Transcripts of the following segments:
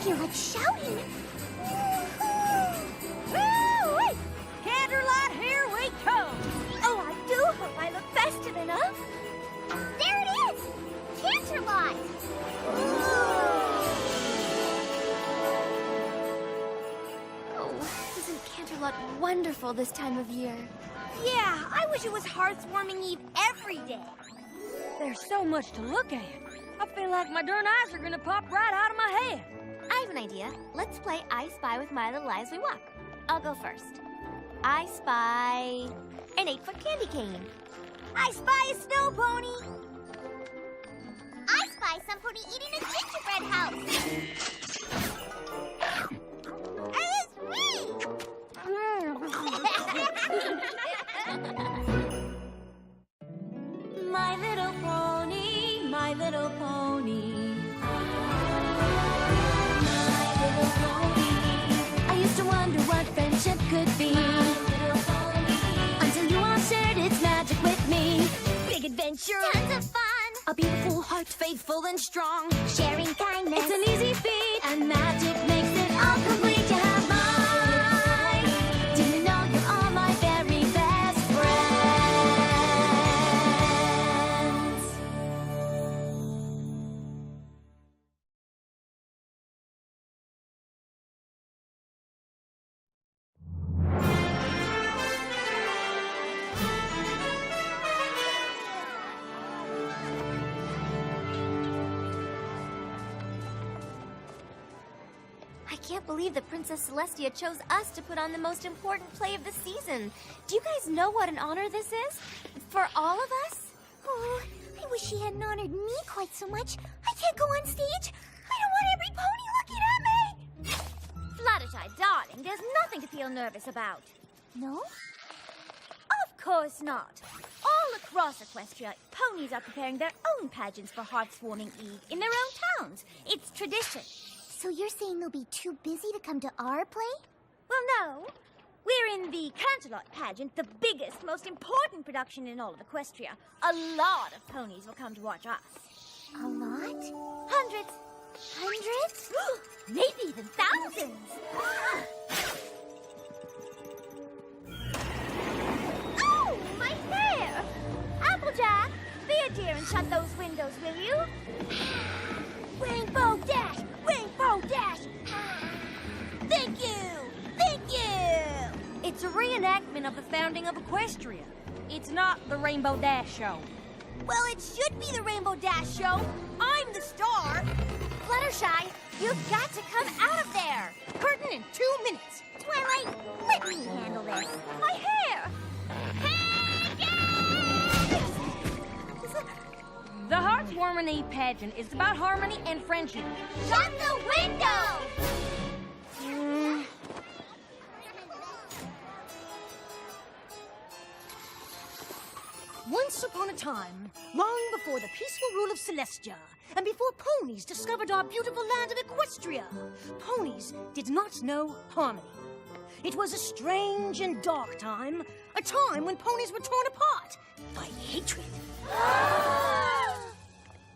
feel like shouting. Woo-wee! Canterlot, here we come! Oh, I do hope I look festive enough. There it is! Canterlot! Oh, isn't Canterlot wonderful this time of year? Yeah, I wish it was Hearth's warming eve every day. There's so much to look at. I feel like my darn eyes are gonna pop right out of my head. I have an idea. Let's play I Spy with my little eyes we walk. I'll go first. I spy an 8-foot candy cane. I spy a snow pony. I spy somebody eating a gingerbread house. It's me! My little pony, my little pony. My little pony. I used to wonder what friendship could be. Until you all shared its magic with me. Big adventure. Tons of fun. A beautiful heart, faithful and strong. Sharing kindness. It's an easy feat. And magic makes it all complete. You have mine. Do you know you're all my very best friends? I can't believe that Princess Celestia chose us to put on the most important play of the season. Do you guys know what an honor this is? For all of us? Oh, I wish she hadn't honored me quite so much. I can't go on stage. I don't want every pony looking at me. Fluttershy, darling, there's nothing to feel nervous about. No? Of course not. All across Equestria, ponies are preparing their own pageants for Hearth's warming eve in their own towns. It's tradition. So you're saying they'll be too busy to come to our play? Well, no. We're in the Canterlot pageant, the biggest, most important production in all of Equestria. A lot of ponies will come to watch us. A lot? Hundreds. Hundreds? Maybe even thousands. Oh, my hair! Applejack, be a dear and shut those windows, will you? Rainbow Dash! Rainbow Dash! Thank you! Thank you! It's a reenactment of the founding of Equestria. It's not the Rainbow Dash show. Well, it should be the Rainbow Dash show. I'm the star. Fluttershy, you've got to come out of there. Curtain in 2 minutes. Twilight, let me handle this. My hair! The Heartwarming Eve pageant is about harmony and friendship. Shut the window! Once upon a time, long before the peaceful rule of Celestia, and before ponies discovered our beautiful land of Equestria, ponies did not know harmony. It was a strange and dark time, a time when ponies were torn apart by hatred.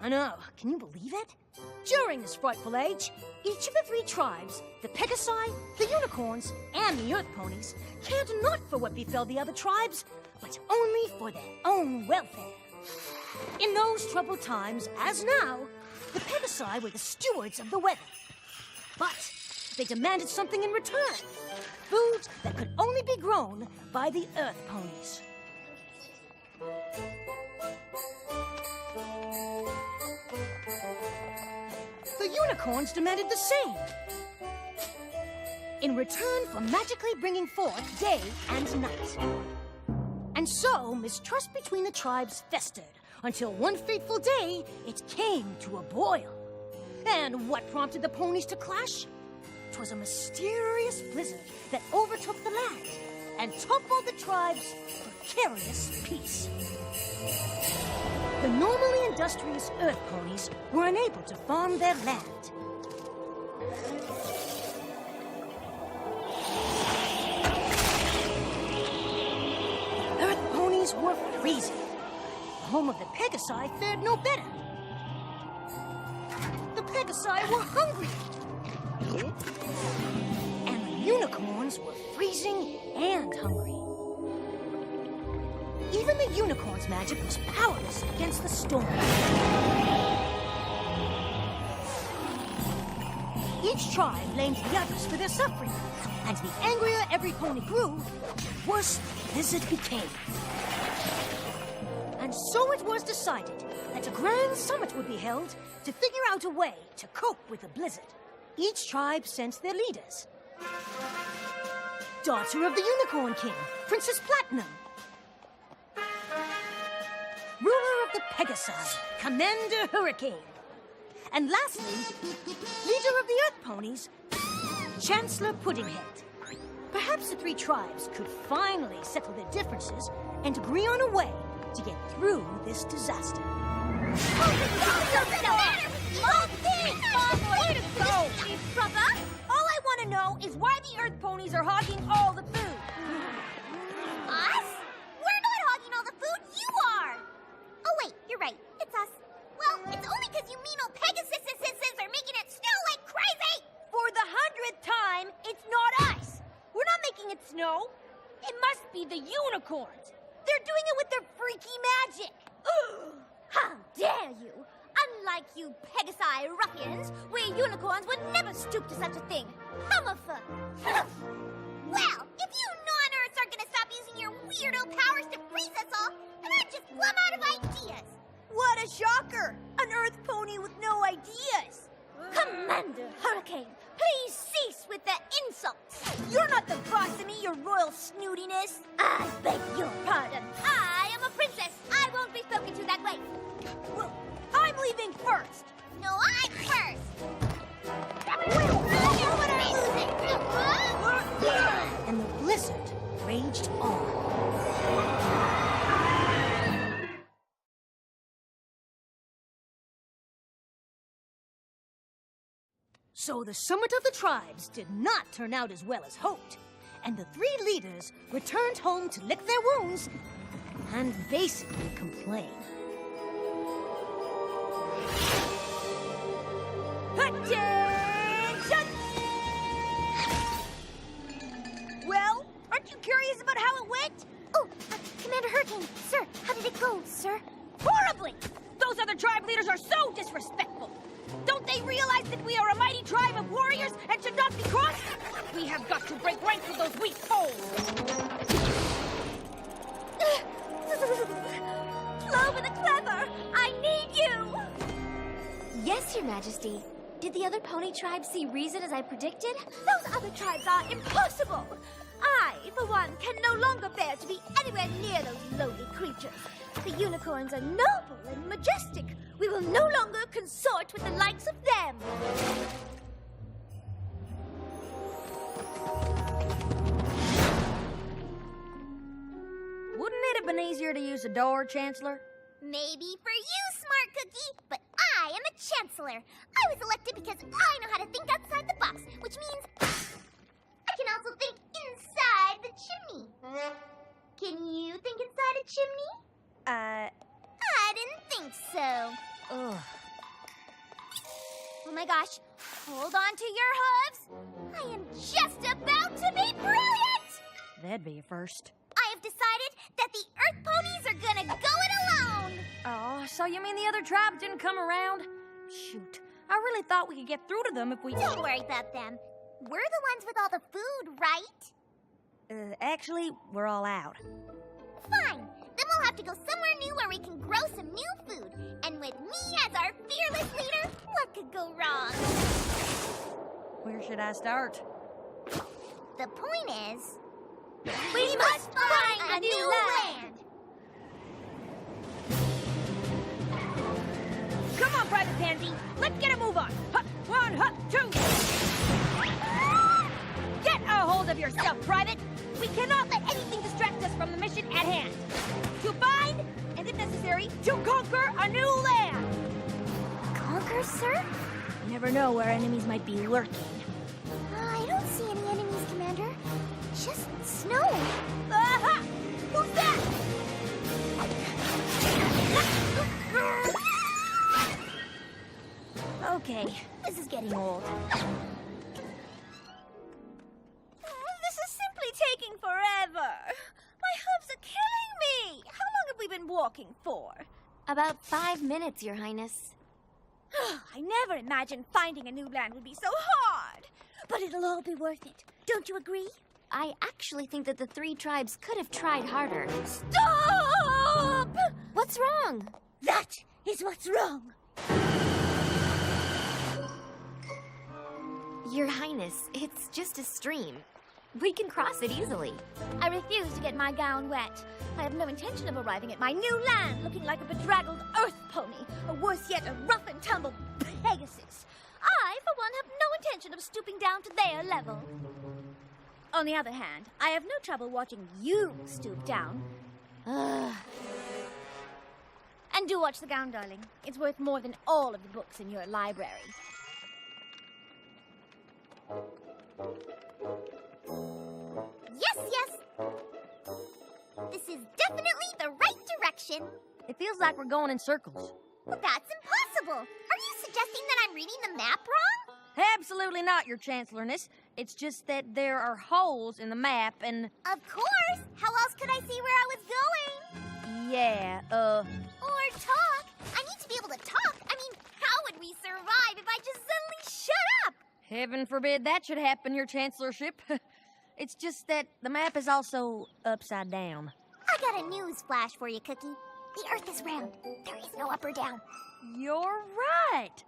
I know, can you believe it? During this frightful age, each of the 3 tribes, the Pegasi, the Unicorns, and the Earth Ponies, cared not for what befell the other tribes, but only for their own welfare. In those troubled times, as now, the Pegasi were the stewards of the weather. But they demanded something in return, food that could only be grown by the Earth Ponies. The Unicorns demanded the same, in return for magically bringing forth day and night. And so, mistrust between the tribes festered, until one fateful day, it came to a boil. And what prompted the ponies to clash? 'Twas a mysterious blizzard that overtook the land and toppled the tribe's precarious peace. The normally industrious Earth Ponies were unable to farm their land. Earth Ponies were freezing. The home of the Pegasi fared no better. The Pegasi were hungry. And the unicorns were freezing and hungry. Even the unicorn's magic was powerless against the storm. Each tribe blamed the others for their suffering, and the angrier every pony grew, the worse the blizzard became. And so it was decided that a grand summit would be held to figure out a way to cope with the blizzard. Each tribe sent their leaders. Daughter of the Unicorn King, Princess Platinum. Ruler of the Pegasus, Commander Hurricane. And lastly, leader of the Earth Ponies, Chancellor Puddinghead. Perhaps the three tribes could finally settle their differences and agree on a way to get through this disaster. All I want to know is why the Earth Ponies are hogging all the food. Us? We're not hogging all the food, you are! Oh wait, you're right, it's us. Well, it's only because you mean old Pegasuses are making it snow like crazy! For the 100th time, it's not us. We're not making it snow. It must be the unicorns. They're doing it with their freaky magic. How dare you! Unlike you Pegasi ruffians, we unicorns would never stoop to such a thing. Hummerfuck! Well, if you non-Earths are gonna stop using your weirdo powers to freeze us all, then I'd just plumb out of ideas. What a shocker! An Earth Pony with no ideas. Commander Hurricane, please cease with the insults. You're not the boss of me, your royal snootiness. I beg your pardon. I am a princess. I won't be spoken to that way. Well, I'm leaving first. No, I'm first. And the blizzard raged on. So the summit of the tribes did not turn out as well as hoped, and the three leaders returned home to lick their wounds and basically complain. Attention! Well, aren't you curious about how it went? Oh, Commander Hurricane, sir, how did it go, sir? Horribly! Those other tribe leaders are so disrespectful. Don't they realize that we are a mighty tribe of warriors and should not be crossed? We have got to break ranks with those weak foes. Clover the Clever, I need you! Yes, Your Majesty. Did the other pony tribes see reason as I predicted? Those other tribes are impossible! I, for one, can no longer bear to be anywhere near those lowly creatures. The unicorns are noble and majestic. We will no longer consort with the likes of them. Wouldn't it have been easier to use a door, Chancellor? Maybe for you, Smart Cookie, but I am a Chancellor. I was elected because I know how to think outside the box, which means I can also think inside the chimney. Can you think inside a chimney? I didn't think so. Ugh. Oh my gosh, hold on to your hooves. I am just about to be brilliant! That'd be a first. I have decided that the Earth Ponies are gonna go it alone! Oh, so you mean the other tribes didn't come around? Shoot, I really thought we could get through to them if we... Don't worry about them. We're the ones with all the food, right? Actually, we're all out. Fine. Then we'll have to go somewhere new where we can grow some new food. And with me as our fearless leader, what could go wrong? Where should I start? The point is, we must find a new land! Come on, Private Pansy. Let's get a move on. Hup, one, hup, two. Get a hold of yourself, Private. We cannot let anything distract us from the mission at hand. To find, and if necessary, to conquer a new land. Conquer, sir? You never know where enemies might be lurking. I don't see any enemies, Commander. Just snow. Aha! Who's that? Okay, this is getting old. About 5 minutes, Your Highness. I never imagined finding a new land would be so hard. But it'll all be worth it. Don't you agree? I actually think that the 3 tribes could have tried harder. Stop! What's wrong? That is what's wrong. Your Highness, it's just a stream. We can cross it easily. I refuse to get my gown wet. I have no intention of arriving at my new land looking like a bedraggled earth pony, or worse yet, a rough and tumble pegasus. I, for one, have no intention of stooping down to their level. On the other hand, I have no trouble watching you stoop down. And do watch the gown, darling. It's worth more than all of the books in your library. Yes. This is definitely the right direction. It feels like we're going in circles. Well, that's impossible. Are you suggesting that I'm reading the map wrong? Absolutely not, Your Chancellorness. It's just that there are holes in the map and... Of course. How else could I see where I was going? Yeah, Or talk. I need to be able to talk. I mean, how would we survive if I just suddenly shut up? Heaven forbid that should happen, Your Chancellorship. It's just that the map is also upside down. I got a news flash for you, Cookie. The Earth is round. There is no up or down. You're right.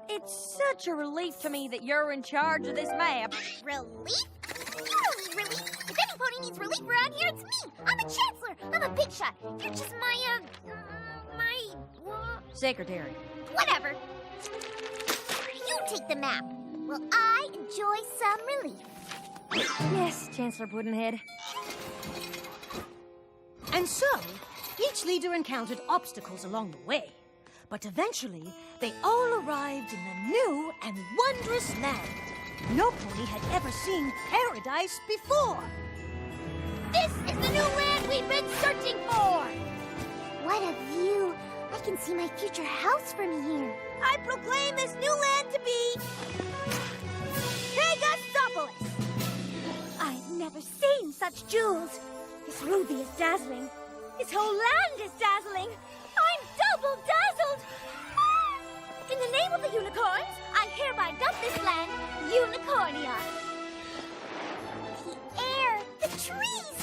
It's such a relief to me that you're in charge of this map. Relief? You don't need relief. If any pony needs relief around here, it's me. I'm a chancellor. I'm a big shot. You're just my, Secretary. whatever. You take the map. Will I enjoy some relief? Yes, Chancellor Puddinhead. And so, each leader encountered obstacles along the way. But eventually, they all arrived in the new and wondrous land. No pony had ever seen paradise before. This is the new land we've been searching for! What a view! I can see my future house from here. I proclaim this new land to be... Pegasopolis! I've never seen such jewels. This ruby is dazzling. This whole land is dazzling. I'm double dazzled! Ah! In the name of the unicorns, I hereby dub this land Unicornia. The air, the trees,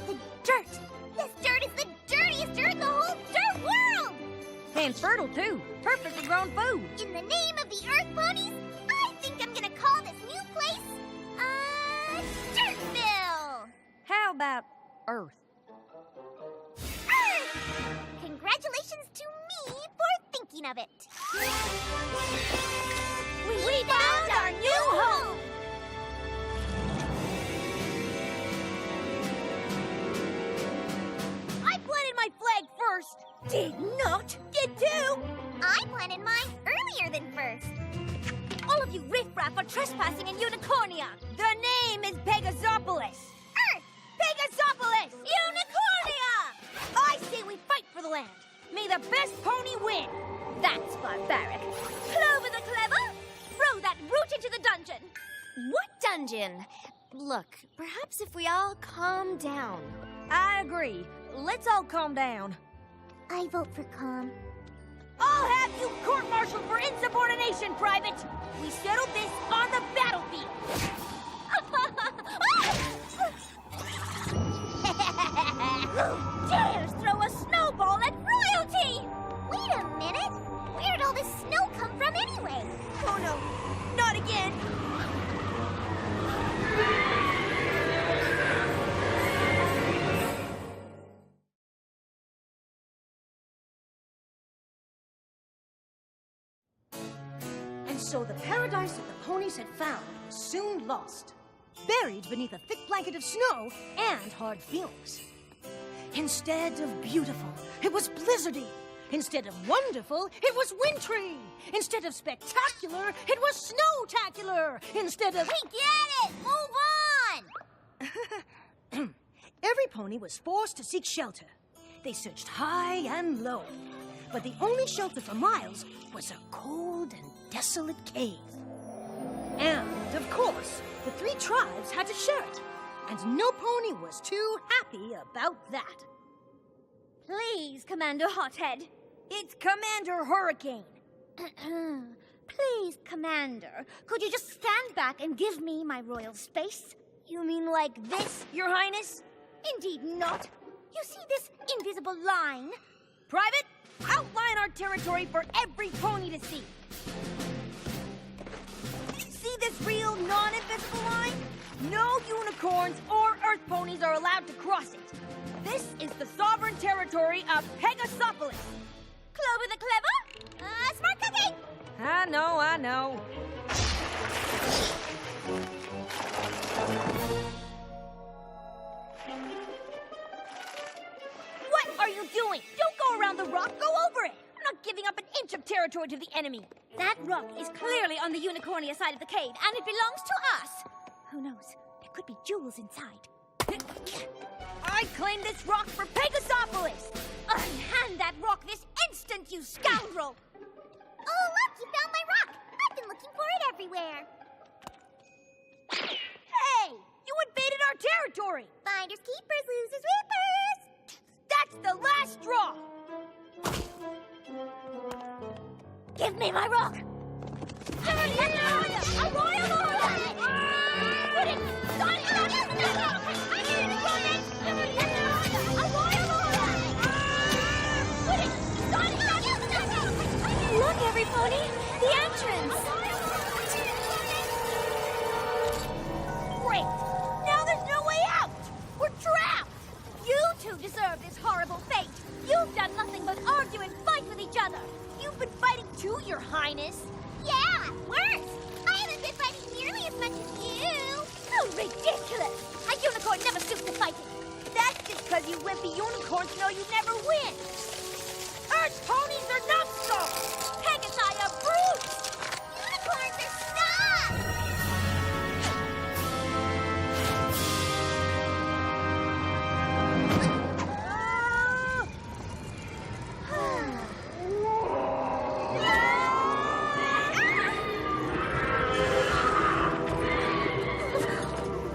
the dirt. This dirt is the dirtiest dirt in the whole dirt world! And fertile, too. Perfectly grown food. In the name of the Earth Ponies, I think I'm gonna call this new place, Dirtville! How about Earth? Earth! Congratulations to me for thinking of it. We found our new home! I planted my flag first. Did not get to. I planted mine earlier than first. All of you riffraff are trespassing in Unicornia. The name is Pegasopolis. Earth! Pegasopolis! Unicornia! I say we fight for the land. May the best pony win. That's barbaric. Clover the clever, throw that brute into the dungeon. What dungeon? Look, perhaps if we all calm down. I agree. Let's all calm down. I vote for calm. I'll have you court-martialed for insubordination, Private. We settled this on the battlefield. Who dares throw a snowball at royalty? Wait a minute! Where did all this snow come from anyway? Oh no, not again. And so the paradise that the ponies had found was soon lost, buried beneath a thick blanket of snow and hard feelings. Instead of beautiful, it was blizzardy. Instead of wonderful, it was wintry. Instead of spectacular, it was snowtacular. Instead of... We get it! Move on! Every pony was forced to seek shelter. They searched high and low. But the only shelter for miles was a cold and desolate cave. And, of course, the 3 tribes had to share it. And no pony was too happy about that. Please, Commander Hothead. It's Commander Hurricane. Please, Commander, could you just stand back and give me my royal space? You mean like this, Your Highness? Indeed not. You see this invisible line? Private, outline our territory for every pony to see. See this real non-invisible line? No unicorns or earth ponies are allowed to cross it. This is the sovereign territory of Pegasopolis. Clover the Clever? Smart cookie! I know. What are you doing? Don't go around the rock, go over it! I'm not giving up an inch of territory to the enemy. That rock is clearly on the unicornia side of the cave, and it belongs to us. Who knows? There could be jewels inside. I claim this rock for Pegasopolis! Unhand that rock this instant, you scoundrel! Oh, look! You found my rock! I've been looking for it everywhere. Hey! You invaded our territory! Finders keepers, losers whippers! That's the last straw! Give me my rock! A royal order! Put it! Got it! I need it! A royal order! Put it! Got it! Look, everypony! The entrance! Great! Now there's no way out! We're trapped! You two deserve this horrible fate. You've done nothing but argue and fight with each other. You've been fighting too, Your Highness. Yeah, worse. I haven't been fighting nearly as much as you. How ridiculous! A unicorn never stoops to fighting. That's just because you wimpy unicorns know you never win. Earth ponies are numbskulls! Pegasi are brutes! Unicorns are stuff!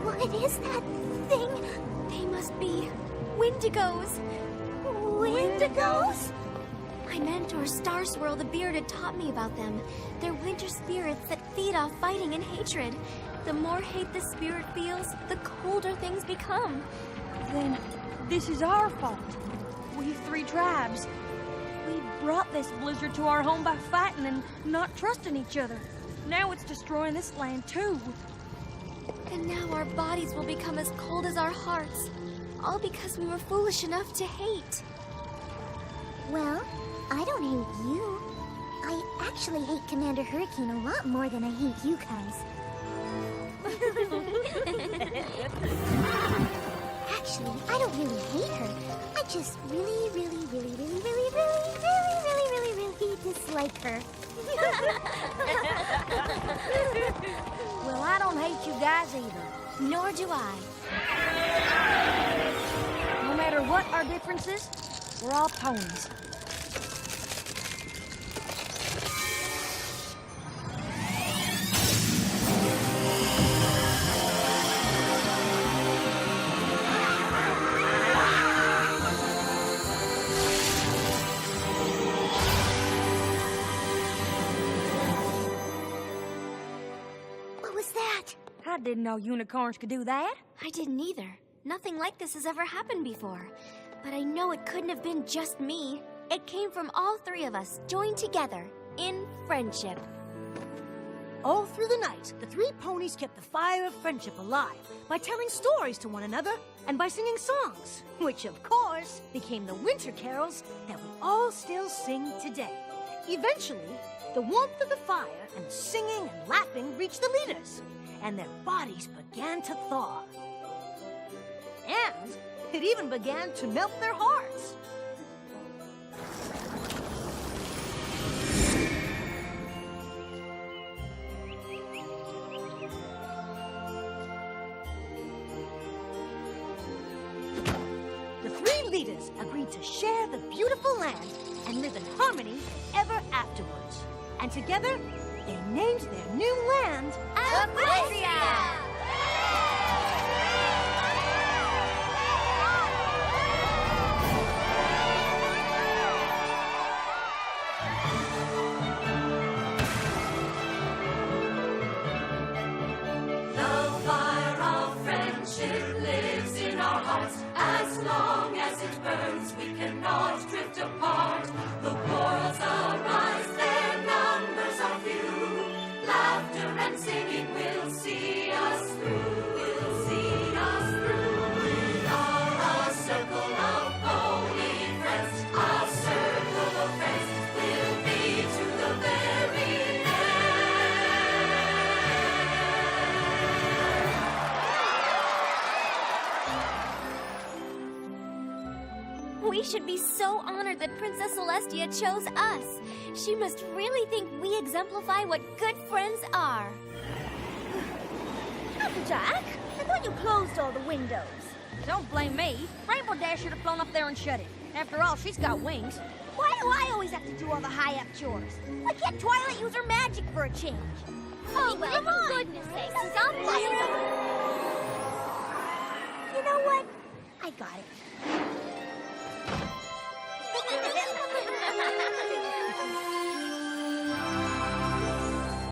What is that thing? They must be Wendigos. Wendigos? My mentor, Star Swirl the Bearded, taught me about them. They're winter spirits that feed off fighting and hatred. The more hate the spirit feels, the colder things become. Then this is our fault. We three tribes. We brought this blizzard to our home by fighting and not trusting each other. Now it's destroying this land too. And now our bodies will become as cold as our hearts. All because we were foolish enough to hate. Well, I don't hate you. I actually hate Commander Hurricane a lot more than I hate you guys. Actually, I don't really hate her. I just really dislike her. Well, I don't hate you guys either. Nor do I. No matter what our differences, we're all ponies. What was that? I didn't know unicorns could do that. I didn't either. Nothing like this has ever happened before. But I know it couldn't have been just me. It came from all three of us, joined together, in friendship. All through the night, the three ponies kept the fire of friendship alive by telling stories to one another and by singing songs, which of course became the winter carols that we all still sing today. Eventually, the warmth of the fire and the singing and laughing reached the leaders, and their bodies began to thaw. And it even began to melt their hearts. The three leaders agreed to share the beautiful land and live in harmony ever afterwards. And together, they named their new land Equestria! We should be so honored that Princess Celestia chose us. She must really think we exemplify what good friends are. Applejack, I thought you closed all the windows. Don't blame me. Rainbow Dash should have flown up there and shut it. After all, she's got wings. Why do I always have to do all the high-up chores? Why can't Twilight use her magic for a change? Oh, well, for goodness sakes, stop playing.